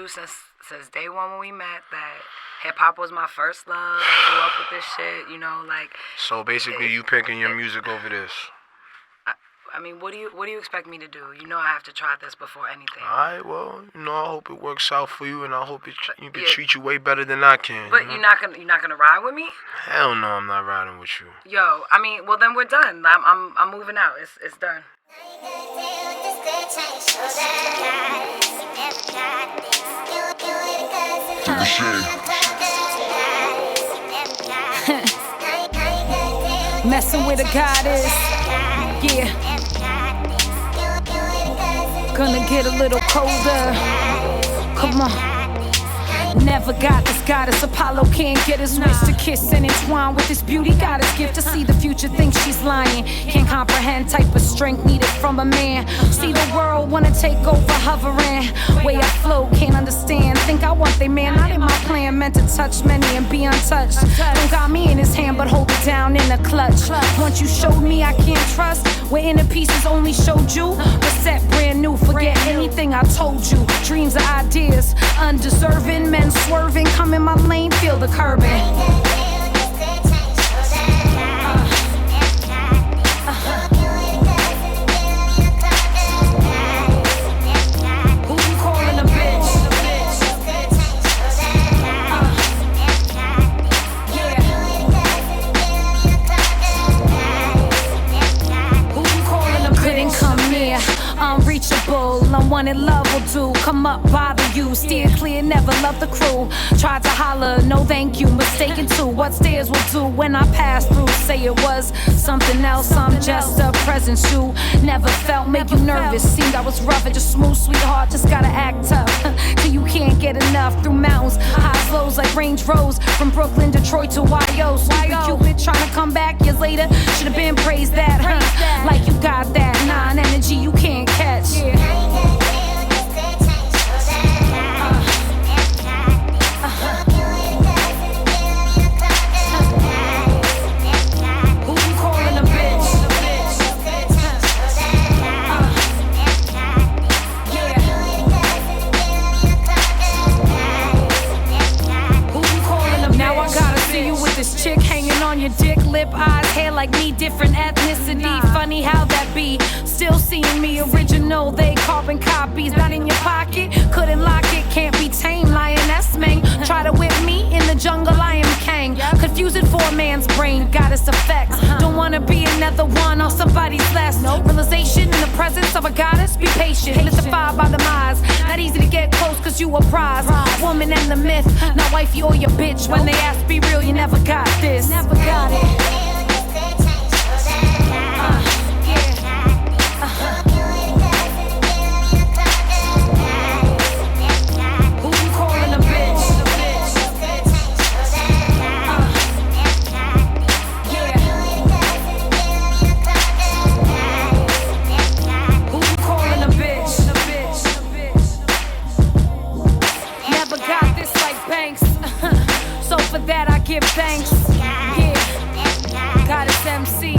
you since day one when we met that hip hop was my first love. I grew up with this shit, you know, like. So basically, you picking your music over this. I mean, what do you expect me to do? You know, I have to try this before anything. All right, well, you know, I hope it works out for you, and I hope you can treat you way better than I can. But you're not gonna ride with me? Hell no, I'm not riding with you. Yo, I mean, well then we're done. I'm moving out. It's done. Messing with a goddess, yeah. Gonna get a little colder. Come on. Never got this goddess. Apollo can't get his wish to kiss and entwine with this beauty. Got his gift to see the future, thinks she's lying. Can't comprehend type of strength needed from a man. See the world, wanna take over, hovering. Way I flow, can't understand. Think I want they man, not in my plan. Meant to touch many and be untouched. Don't got me in his hand, but hold it down in a clutch. Once you showed me I can't trust, where inner pieces only showed you. But set brand new, forget anything I told you. Dreams are ideas, undeserving men swerving, come in my lane, feel the curbing. Who you calling a bitch? Yeah. Who you calling a bitch? Couldn't come near, unreachable, unwanted love will do. Come up, bother you, steer clear, never love the crew. Tried to holler, no thank you, mistaken too. What stairs will do when I pass through? Say it was something else, I'm just a presence you never felt, make you nervous. Seemed I was rough and just smooth, sweetheart, just gotta act tough. Till you can't get enough, through mountains, highs, lows like Range Roads. From Brooklyn, Detroit to YO. Stupid Cupid trying to come back years later. Should've been praised that, huh? Like you got that non-energy you can't catch. This chick hanging on your dick, lip, eyes, hair like me, different ethnicity. Funny how that be. Still seeing me original, they carbon copies. Not in your pocket, couldn't lock it, can't be tamed. Lioness, man. Try to whip me in the jungle, I am Kang. Confuse it for a man's brain, goddess effects. Don't wanna be another one on somebody's less. Realization in the presence of a goddess, be patient. Hit the fire by the eyes. Not easy to get close, cause you a prize. Woman and the myth, not wifey or your bitch. When they ask, be real, you never got this. Never got it. Who you calling a bitch? Who you calling a bitch? Never got this like Banks. So for that I give thanks. Yeah, Goddess MC.